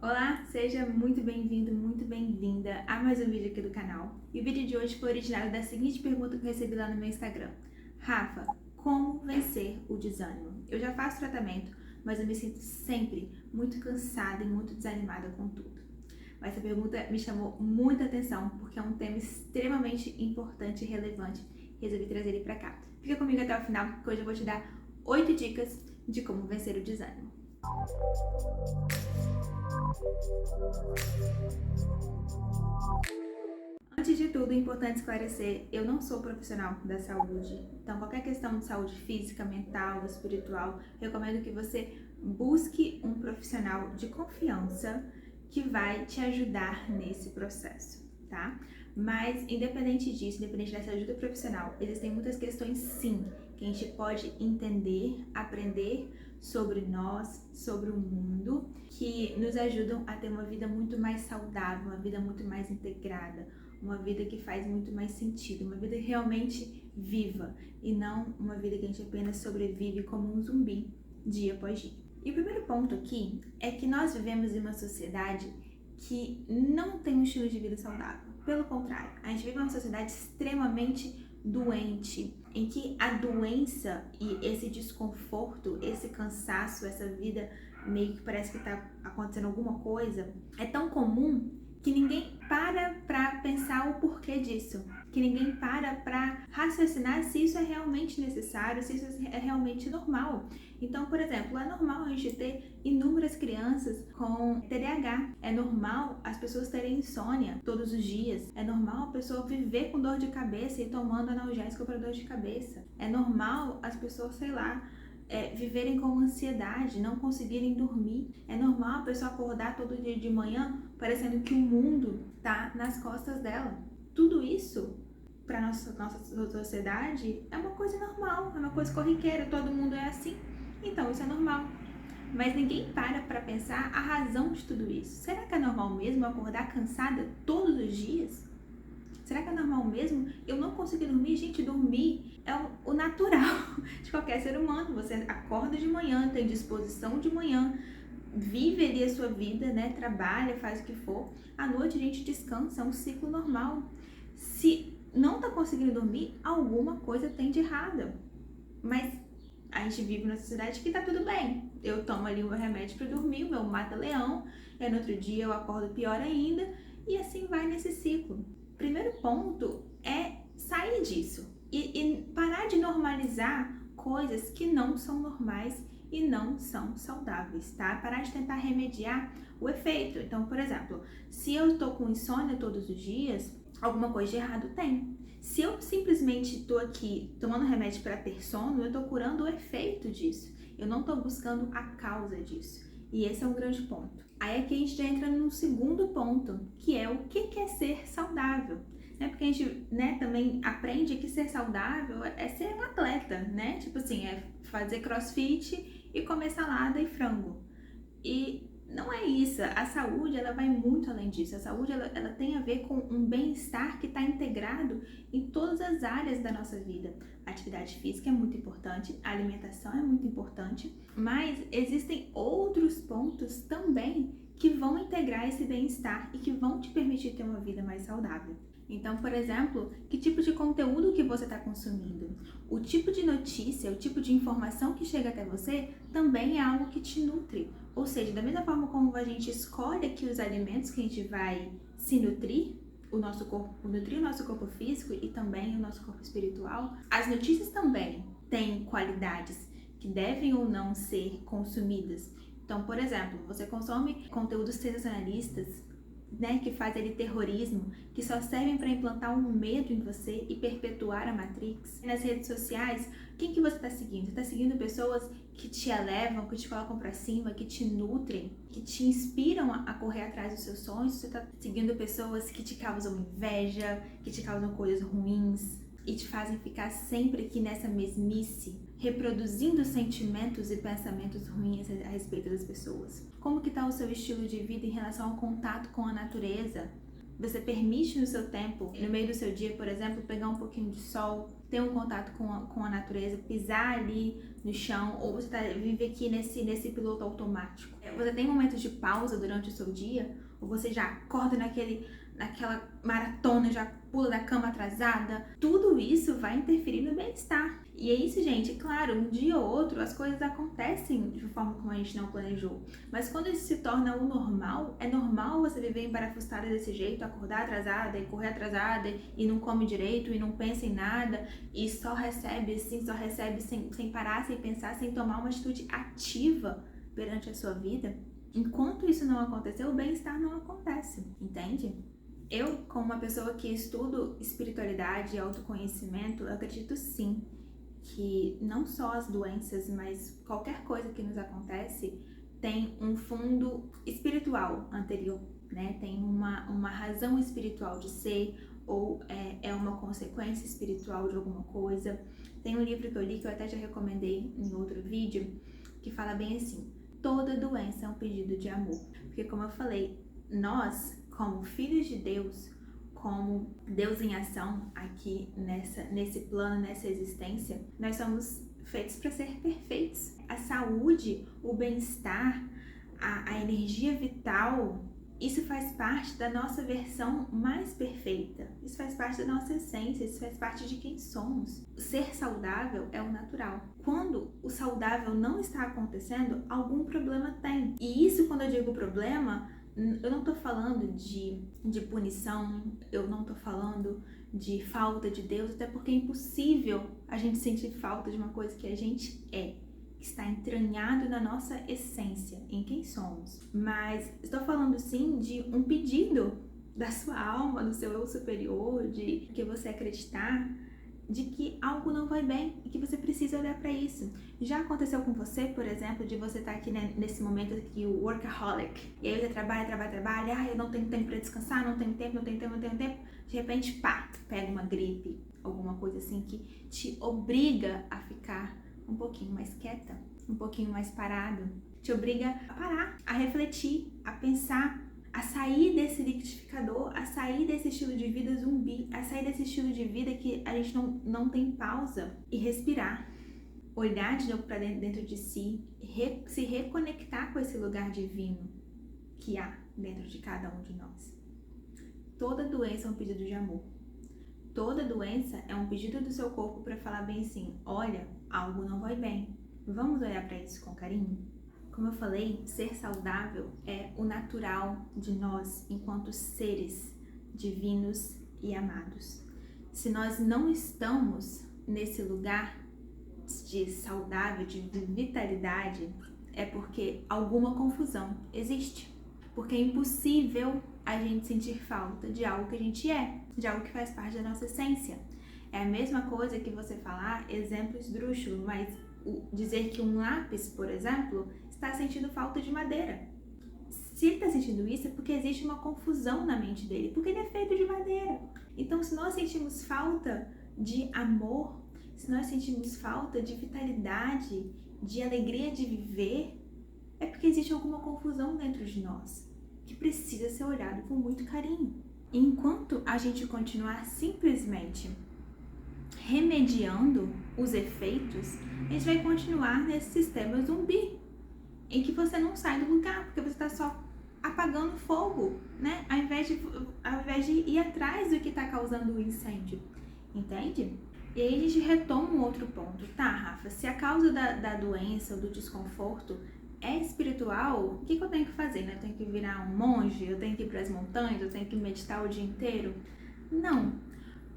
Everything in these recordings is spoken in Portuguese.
Olá, seja muito bem-vindo, muito bem-vinda a mais um vídeo aqui do canal. E o vídeo de hoje foi originado da seguinte pergunta que eu recebi lá no meu Instagram. Rafa, como vencer o desânimo? Eu já faço tratamento, mas eu me sinto sempre muito cansada e muito desanimada com tudo. Mas essa pergunta me chamou muita atenção porque é um tema extremamente importante e relevante e resolvi trazer ele pra cá. Fica comigo até o final, que hoje eu vou te dar 8 dicas de como vencer o desânimo. Antes de tudo, é importante esclarecer, eu não sou profissional da saúde, então qualquer questão de saúde física, mental, espiritual, recomendo que você busque um profissional de confiança que vai te ajudar nesse processo, tá? Mas independente disso, independente dessa ajuda profissional, existem muitas questões sim que a gente pode entender, aprender sobre nós, sobre o mundo, que nos ajudam a ter uma vida muito mais saudável, uma vida muito mais integrada, uma vida que faz muito mais sentido, uma vida realmente viva e não uma vida que a gente apenas sobrevive como um zumbi dia após dia. E o primeiro ponto aqui é que nós vivemos em uma sociedade que não tem um estilo de vida saudável. Pelo contrário, a gente vive em uma sociedade extremamente doente, em que a doença e esse desconforto, esse cansaço, essa vida meio que parece que está acontecendo alguma coisa, é tão comum que ninguém para pensar o porquê disso, que ninguém para raciocinar se isso é realmente necessário, se isso é realmente normal. Então, por exemplo, é normal a gente ter inúmeras crianças com TDAH, é normal as pessoas terem insônia todos os dias, é normal a pessoa viver com dor de cabeça e tomando analgésico para dor de cabeça, é normal as pessoas, sei lá, viverem com ansiedade, não conseguirem dormir. É normal a pessoa acordar todo dia de manhã parecendo que o mundo tá nas costas dela. Tudo isso, para nossa sociedade, é uma coisa normal, é uma coisa corriqueira, todo mundo é assim. Então isso é normal. Mas ninguém para pensar a razão de tudo isso. Será que é normal mesmo acordar cansada todos os dias? Será que é normal mesmo? Eu não consigo dormir? Gente, dormir é o natural de qualquer ser humano. Você acorda de manhã, tem disposição de manhã, vive ali a sua vida, né? Trabalha, faz o que for. À noite a gente descansa, é um ciclo normal. Se não tá conseguindo dormir, alguma coisa tem de errado. Mas a gente vive numa sociedade que tá tudo bem. Eu tomo ali o meu remédio para dormir, o meu mata-leão, e no outro dia eu acordo pior ainda, e assim vai nesse ciclo. Primeiro ponto é sair disso e parar de normalizar coisas que não são normais e não são saudáveis, tá? Parar de tentar remediar o efeito. Então, por exemplo, se eu tô com insônia todos os dias, alguma coisa de errado tem. Se eu simplesmente tô aqui tomando remédio para ter sono, eu tô curando o efeito disso. Eu não tô buscando a causa disso. E esse é um grande ponto. Aí é que a gente já entra no segundo ponto, que é o que é ser saudável. Porque a gente, né, também aprende que ser saudável é ser um atleta, né? Tipo assim, é fazer crossfit e comer salada e frango. E não é isso. A saúde, ela vai muito além disso. A saúde, ela tem a ver com um bem-estar que está integrado em todas as áreas da nossa vida. A atividade física é muito importante, a alimentação é muito importante, mas existem outros pontos também que vão integrar esse bem-estar e que vão te permitir ter uma vida mais saudável. Então, por exemplo, que tipo de conteúdo que você está consumindo? O tipo de notícia, o tipo de informação que chega até você também é algo que te nutre. Ou seja, da mesma forma como a gente escolhe aqui os alimentos que a gente vai se nutrir, nutrir o nosso corpo físico e também o nosso corpo espiritual, as notícias também têm qualidades que devem ou não ser consumidas. Então, por exemplo, você consome conteúdos sensacionalistas, né, que faz ali terrorismo, que só servem para implantar um medo em você e perpetuar a Matrix. Nas redes sociais, quem que você está seguindo? Você está seguindo pessoas que te elevam, que te colocam para cima, que te nutrem, que te inspiram a correr atrás dos seus sonhos? Você está seguindo pessoas que te causam inveja, que te causam coisas ruins e te fazem ficar sempre aqui nessa mesmice, reproduzindo sentimentos e pensamentos ruins a respeito das pessoas? Como que está o seu estilo de vida em relação ao contato com a natureza? Você permite no seu tempo, no meio do seu dia, por exemplo, pegar um pouquinho de sol, ter um contato com a natureza, pisar ali no chão, ou você vive aqui nesse piloto automático. Você tem momentos de pausa durante o seu dia, ou você já acorda naquela maratona, já pula da cama atrasada. Tudo isso vai interferir no bem-estar. E é isso, gente. Claro, um dia ou outro as coisas acontecem de forma como a gente não planejou. Mas quando isso se torna o normal, é normal você viver embarafustada desse jeito, acordar atrasada e correr atrasada e não come direito e não pensa em nada e só recebe sem parar, sem pensar, sem tomar uma atitude ativa perante a sua vida. Enquanto isso não aconteceu, o bem-estar não acontece, entende? Eu, como uma pessoa que estudo espiritualidade e autoconhecimento, eu acredito sim que não só as doenças, mas qualquer coisa que nos acontece tem um fundo espiritual anterior, né? Tem uma razão espiritual de ser, ou é uma consequência espiritual de alguma coisa. Tem um livro que eu li, que eu até já recomendei em outro vídeo, que fala bem assim: toda doença é um pedido de amor. Porque, como eu falei, nós, como filhos de Deus, como Deus em ação aqui nesse plano, nessa existência, nós somos feitos para ser perfeitos. A saúde, o bem-estar, a energia vital, isso faz parte da nossa versão mais perfeita. Isso faz parte da nossa essência, isso faz parte de quem somos. Ser saudável é o natural. Quando o saudável não está acontecendo, algum problema tem. E isso, quando eu digo problema, eu não tô falando de punição, eu não tô falando de falta de Deus, até porque é impossível a gente sentir falta de uma coisa que a gente é, que está entranhado na nossa essência, em quem somos. Mas estou falando sim de um pedido da sua alma, do seu eu superior, de que você acreditar de que algo não vai bem e que você precisa olhar para isso. Já aconteceu com você, por exemplo, de você estar aqui nesse momento aqui, o workaholic, e aí você trabalha, eu não tenho tempo para descansar, não tenho tempo, de repente, pá, pega uma gripe, alguma coisa assim que te obriga a ficar um pouquinho mais quieta, um pouquinho mais parado, te obriga a parar, a refletir, a pensar, a sair desse liquidificador, a sair desse estilo de vida zumbi, a sair desse estilo de vida que a gente não tem pausa e respirar, olhar de novo para dentro de si, se reconectar com esse lugar divino que há dentro de cada um de nós. Toda doença é um pedido de amor. Toda doença é um pedido do seu corpo para falar bem assim: olha, algo não vai bem. Vamos olhar para isso com carinho? Como eu falei, ser saudável é o natural de nós enquanto seres divinos e amados. Se nós não estamos nesse lugar de saudável, de vitalidade, é porque alguma confusão existe. Porque é impossível a gente sentir falta de algo que a gente é, de algo que faz parte da nossa essência. É a mesma coisa que você falar exemplo esdrúxulo, mas dizer que um lápis, por exemplo, está sentindo falta de madeira. Se ele está sentindo isso é porque existe uma confusão na mente dele, porque ele é feito de madeira. Então, se nós sentimos falta de amor, se nós sentimos falta de vitalidade, de alegria de viver, é porque existe alguma confusão dentro de nós, que precisa ser olhado com muito carinho. E enquanto a gente continuar simplesmente remediando os efeitos, a gente vai continuar nesse sistema zumbi, em que você não sai do lugar, porque você está só apagando fogo, né? Ao invés de ir atrás do que está causando o incêndio, entende? E aí a gente retoma um outro ponto. Tá, Rafa, se a causa da doença ou do desconforto é espiritual, o que eu tenho que fazer, né? Eu tenho que virar um monge, eu tenho que ir para as montanhas, eu tenho que meditar o dia inteiro? Não,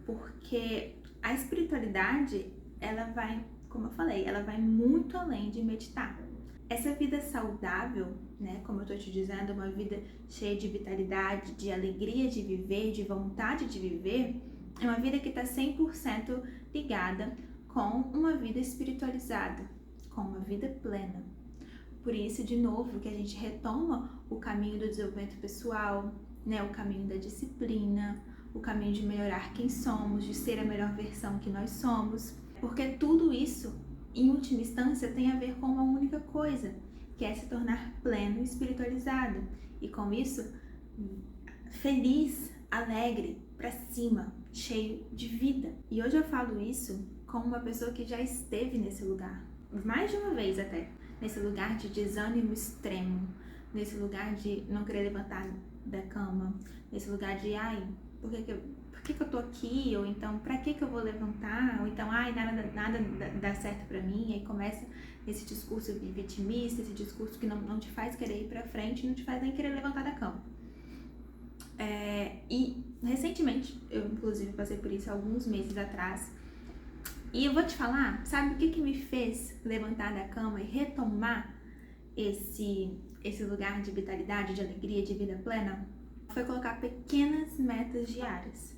porque a espiritualidade, ela vai, como eu falei, ela vai muito além de meditar. Essa vida saudável, né, como eu tô te dizendo, uma vida cheia de vitalidade, de alegria de viver, de vontade de viver, é uma vida que está 100% ligada com uma vida espiritualizada, com uma vida plena. Por isso, de novo, que a gente retoma o caminho do desenvolvimento pessoal, né, o caminho da disciplina, o caminho de melhorar quem somos, de ser a melhor versão que nós somos, porque tudo isso, em última instância, tem a ver com uma única coisa, que é se tornar pleno e espiritualizado. E com isso, feliz, alegre, pra cima, cheio de vida. E hoje eu falo isso como uma pessoa que já esteve nesse lugar, mais de uma vez até, nesse lugar de desânimo extremo, nesse lugar de não querer levantar da cama, nesse lugar de, ai, por que eu tô aqui? Ou então, pra que eu vou levantar? Ou então, ai, nada dá certo pra mim. E aí começa esse discurso vitimista, esse discurso que não te faz querer ir pra frente, não te faz nem querer levantar da cama. E recentemente, eu inclusive passei por isso alguns meses atrás, e eu vou te falar, sabe o que me fez levantar da cama e retomar esse lugar de vitalidade, de alegria, de vida plena? Foi colocar pequenas metas diárias.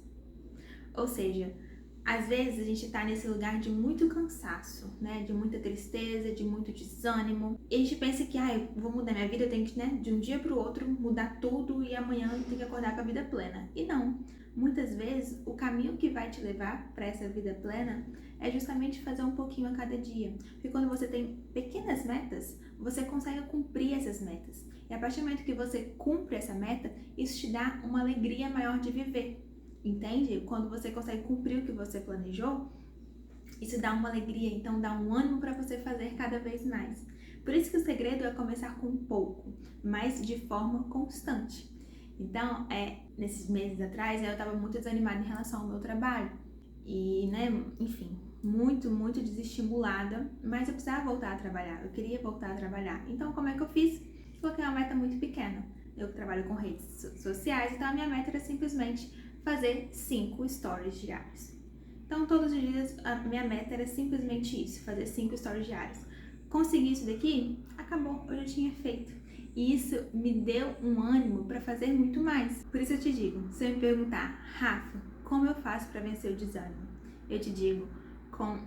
Ou seja, às vezes a gente tá nesse lugar de muito cansaço, né? De muita tristeza, de muito desânimo. E a gente pensa que, eu vou mudar minha vida, eu tenho que, né, de um dia pro outro, mudar tudo e amanhã eu tenho que acordar com a vida plena. E não. Muitas vezes, o caminho que vai te levar para essa vida plena é justamente fazer um pouquinho a cada dia. Porque quando você tem pequenas metas, você consegue cumprir essas metas. E a partir do momento que você cumpre essa meta, isso te dá uma alegria maior de viver. Entende? Quando você consegue cumprir o que você planejou, isso dá uma alegria, então dá um ânimo para você fazer cada vez mais. Por isso que o segredo é começar com pouco, mas de forma constante. Então, nesses meses atrás, eu estava muito desanimada em relação ao meu trabalho. E, enfim, muito desestimulada, mas eu precisava voltar a trabalhar, eu queria voltar a trabalhar. Então, como é que eu fiz? Coloquei uma meta muito pequena. Eu trabalho com redes sociais, então a minha meta era simplesmente fazer 5 stories diários. Então, todos os dias, a minha meta era simplesmente isso, fazer 5 stories diários. Consegui isso daqui? Acabou, eu já tinha feito. E isso me deu um ânimo para fazer muito mais. Por isso eu te digo, se eu me perguntar, Rafa, como eu faço para vencer o desânimo? Eu te digo, com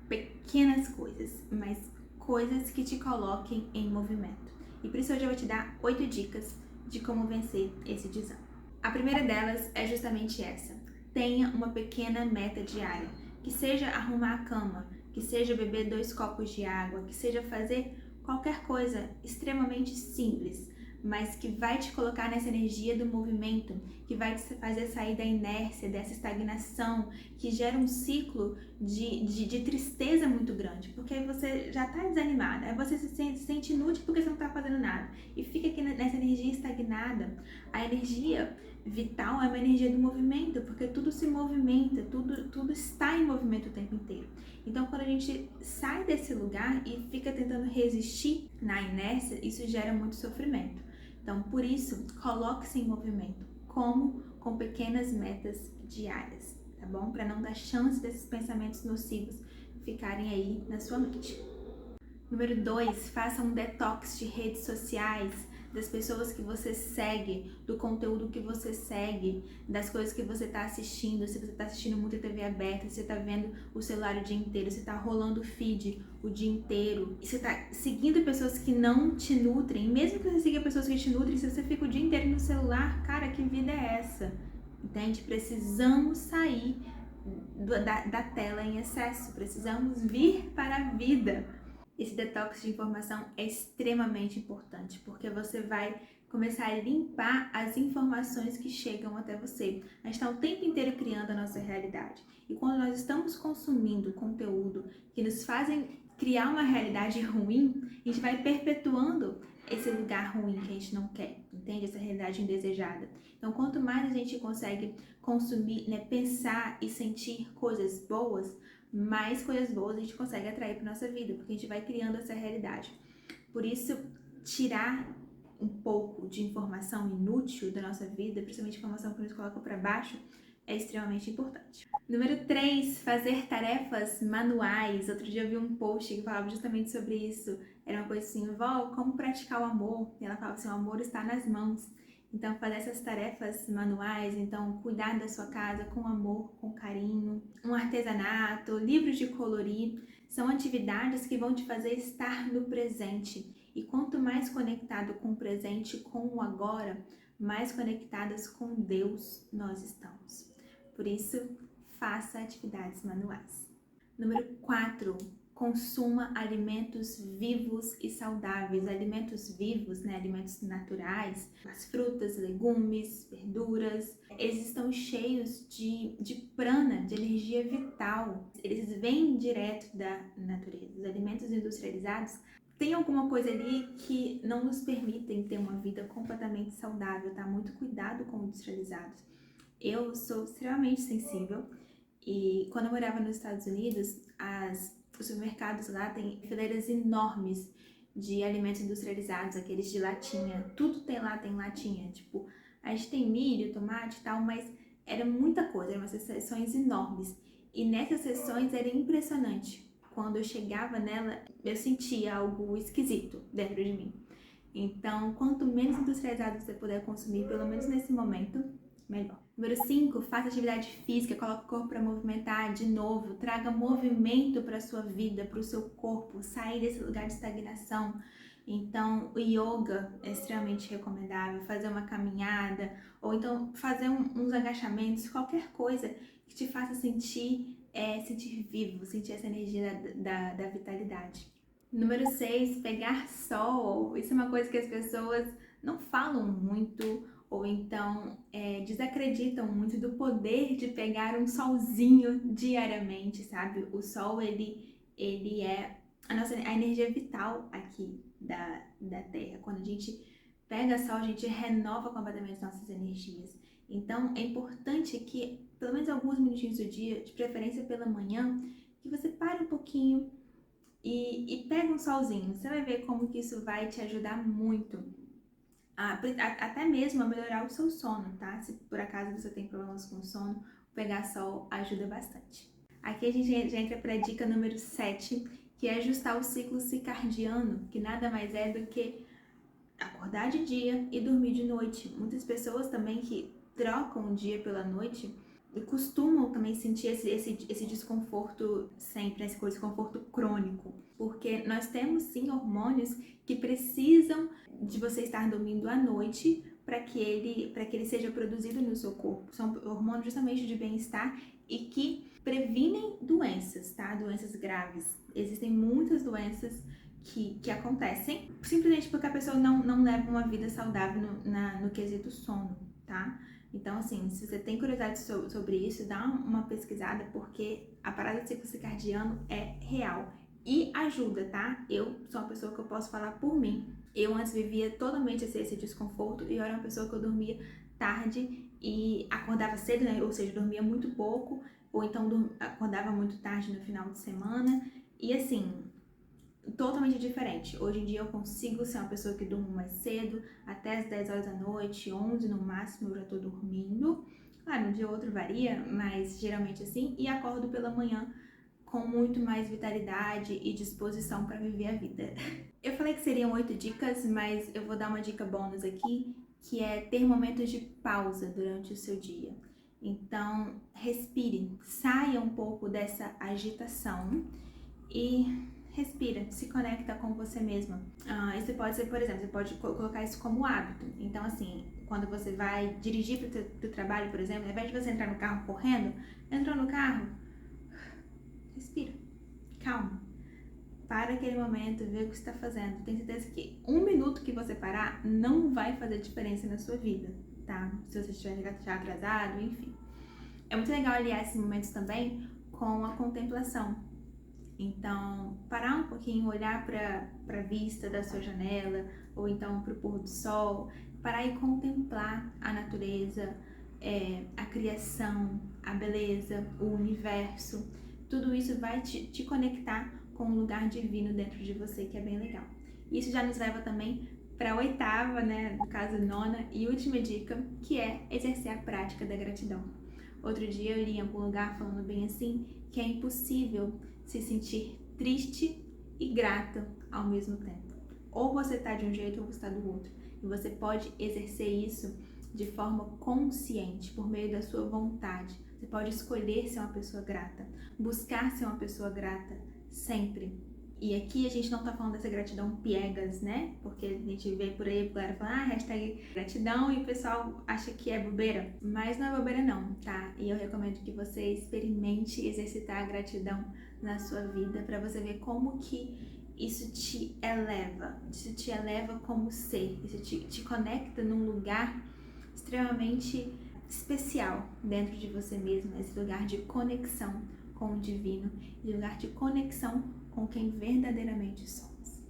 pequenas coisas, mas coisas que te coloquem em movimento. E por isso hoje eu vou te dar 8 dicas de como vencer esse desânimo. A primeira delas é justamente essa. Tenha uma pequena meta diária, que seja arrumar a cama, que seja beber 2 copos de água, que seja fazer qualquer coisa extremamente simples, mas que vai te colocar nessa energia do movimento, que vai te fazer sair da inércia, dessa estagnação, que gera um ciclo de tristeza muito grande, porque aí você já está desanimada, aí você se sente inútil porque você não está fazendo nada, e fica aqui nessa energia estagnada. A energia vital é uma energia do movimento, porque tudo se movimenta, tudo está em movimento o tempo inteiro. Então, quando a gente sai desse lugar e fica tentando resistir na inércia, isso gera muito sofrimento. Então, por isso, coloque-se em movimento, como com pequenas metas diárias, tá bom? Para não dar chance desses pensamentos nocivos ficarem aí na sua mente. Número 2, faça um detox de redes sociais, das pessoas que você segue, do conteúdo que você segue, das coisas que você está assistindo. Se você está assistindo muita TV aberta, se você está vendo o celular o dia inteiro, se está rolando o feed o dia inteiro, e você está seguindo pessoas que não te nutrem, mesmo que você siga pessoas que te nutrem, se você fica o dia inteiro no celular, cara, que vida é essa? Entende? Precisamos sair da tela em excesso, precisamos vir para a vida. Esse detox de informação é extremamente importante, porque você vai começar a limpar as informações que chegam até você. A gente está o tempo inteiro criando a nossa realidade. E quando nós estamos consumindo conteúdo que nos fazem criar uma realidade ruim, a gente vai perpetuando esse lugar ruim que a gente não quer, entende? Essa realidade indesejada. Então, quanto mais a gente consegue consumir, pensar e sentir coisas boas, mais coisas boas a gente consegue atrair para nossa vida, porque a gente vai criando essa realidade. Por isso, tirar um pouco de informação inútil da nossa vida, principalmente informação que nos coloca para baixo, é extremamente importante. Número 3, fazer tarefas manuais. Outro dia eu vi um post que falava justamente sobre isso. Era uma coisa assim, vó, como praticar o amor? E ela falava assim, o amor está nas mãos. Então, fazer essas tarefas manuais, então, cuidar da sua casa com amor, com carinho, um artesanato, livros de colorir, são atividades que vão te fazer estar no presente. E quanto mais conectado com o presente, com o agora, mais conectadas com Deus nós estamos. Por isso, faça atividades manuais. Número 4, consuma alimentos vivos e saudáveis. Alimentos vivos, né, alimentos naturais, as frutas, legumes, verduras, eles estão cheios de prana, de energia vital. Eles vêm direto da natureza. Os alimentos industrializados tem alguma coisa ali que não nos permitem ter uma vida completamente saudável, tá? Muito cuidado com industrializados. Eu sou extremamente sensível e quando eu morava nos Estados Unidos, os supermercados lá têm fileiras enormes de alimentos industrializados, aqueles de latinha. Tudo tem lá, tem latinha. Tipo, a gente tem milho, tomate e tal, mas era muita coisa, eram umas seções enormes. E nessas seções era impressionante. Quando eu chegava nela, eu sentia algo esquisito dentro de mim. Então, quanto menos industrializado você puder consumir, pelo menos nesse momento, melhor. Número 5, faça atividade física, coloque o corpo para movimentar de novo, traga movimento para a sua vida, para o seu corpo, sair desse lugar de estagnação. Então, o yoga é extremamente recomendável, fazer uma caminhada, ou então fazer uns agachamentos, qualquer coisa que te faça sentir vivo, sentir essa energia da vitalidade. Número 6, pegar sol. Isso é uma coisa que as pessoas não falam muito, ou então desacreditam muito do poder de pegar um solzinho diariamente, sabe? O sol, ele é a energia vital aqui da Terra. Quando a gente pega sol, a gente renova completamente nossas energias. Então, é importante que, pelo menos alguns minutinhos do dia, de preferência pela manhã, que você pare um pouquinho e pega um solzinho. Você vai ver como que isso vai te ajudar muito. Até mesmo a melhorar o seu sono, tá? Se por acaso você tem problemas com sono, pegar sol ajuda bastante. Aqui a gente já entra para a dica número 7, que é ajustar o ciclo circadiano, que nada mais é do que acordar de dia e dormir de noite. Muitas pessoas também que trocam o dia pela noite costumam também sentir esse desconforto sempre, esse desconforto crônico, porque nós temos sim hormônios que precisam de você estar dormindo à noite para que ele seja produzido no seu corpo. São hormônios justamente de bem-estar e que previnem doenças, tá? Doenças graves. Existem muitas doenças que acontecem simplesmente porque a pessoa não leva uma vida saudável no quesito sono, tá? Então, assim, se você tem curiosidade sobre isso, dá uma pesquisada, porque a parada do ciclo circadiano é real e ajuda, tá? Eu sou uma pessoa que eu posso falar por mim. Eu antes vivia totalmente esse desconforto e eu era uma pessoa que eu dormia tarde e acordava cedo, né? Ou seja, dormia muito pouco, ou então acordava muito tarde no final de semana. E assim, totalmente diferente. Hoje em dia eu consigo ser uma pessoa que durmo mais cedo, até as 10 horas da noite, 11 no máximo eu já tô dormindo. Claro, um dia ou outro varia, mas geralmente assim, e acordo pela manhã com muito mais vitalidade e disposição para viver a vida. Eu falei que seriam 8 dicas, mas eu vou dar uma dica bônus aqui, que é ter momentos de pausa durante o seu dia. Então, respire, saia um pouco dessa agitação e respira, se conecta com você mesma. Isso pode ser, por exemplo, você pode colocar isso como hábito. Então, assim, quando você vai dirigir para o teu trabalho, por exemplo, ao invés de você entrar no carro correndo, entrou no carro, respira, calma. Para aquele momento, vê o que você está fazendo. Tenho certeza que 1 minuto que você parar não vai fazer diferença na sua vida, tá? Se você estiver já atrasado, enfim. É muito legal aliar esses momentos também com a contemplação. Então, parar um pouquinho, olhar para a vista da sua janela, ou então para o pôr do sol, parar e contemplar a natureza, a criação, a beleza, o universo. Tudo isso vai te conectar com um lugar divino dentro de você, que é bem legal. Isso já nos leva também para a 8ª, né, no caso 9ª e última dica, que é exercer a prática da gratidão. Outro dia eu li em algum lugar falando bem assim, que é impossível se sentir triste e grata ao mesmo tempo. Ou você está de um jeito ou você está do outro. E você pode exercer isso de forma consciente, por meio da sua vontade. Você pode escolher ser uma pessoa grata, buscar ser uma pessoa grata sempre. E aqui a gente não tá falando dessa gratidão piegas, né? Porque a gente vê por aí a galera falando, hashtag gratidão, e o pessoal acha que é bobeira. Mas não é bobeira não, tá? E eu recomendo que você experimente exercitar a gratidão na sua vida, para você ver como que isso te eleva como ser, isso te conecta num lugar extremamente especial dentro de você mesmo, esse lugar de conexão com o divino, esse lugar de conexão com quem verdadeiramente somos.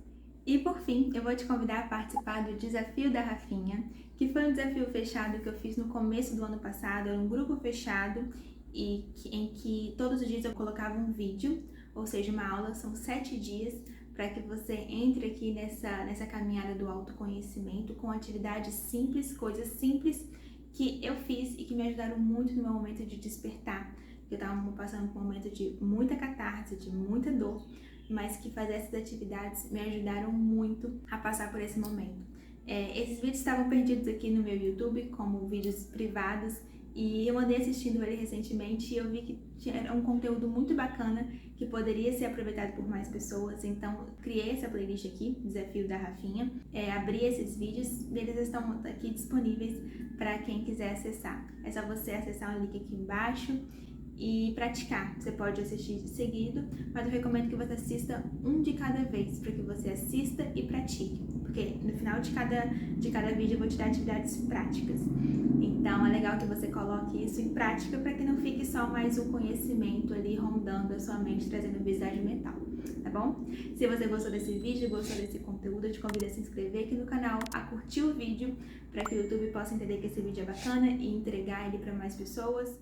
E por fim, eu vou te convidar a participar do Desafio da Rafinha, que foi um desafio fechado que eu fiz no começo do ano passado, era um grupo fechado em que todos os dias eu colocava um vídeo, ou seja, uma aula, são 7 dias, para que você entre aqui nessa caminhada do autoconhecimento com atividades simples, coisas simples que eu fiz e que me ajudaram muito no meu momento de despertar. Eu estava passando por um momento de muita catarse, de muita dor, mas que fazer essas atividades me ajudaram muito a passar por esse momento. Esses vídeos estavam perdidos aqui no meu YouTube como vídeos privados e eu andei assistindo ele recentemente e eu vi que era um conteúdo muito bacana que poderia ser aproveitado por mais pessoas, então criei essa playlist aqui, Desafio da Rafinha, abri esses vídeos e eles estão aqui disponíveis para quem quiser acessar. É só você acessar o link aqui embaixo e praticar. Você pode assistir seguido, mas eu recomendo que você assista um de cada vez, para que você assista e pratique, porque no final de cada vídeo eu vou te dar atividades práticas. Então é legal que você coloque isso em prática para que não fique só mais o conhecimento ali rondando a sua mente, trazendo visagem mental, tá bom? Se você gostou desse vídeo, gostou desse conteúdo, eu te convido a se inscrever aqui no canal, a curtir o vídeo, para que o YouTube possa entender que esse vídeo é bacana e entregar ele para mais pessoas.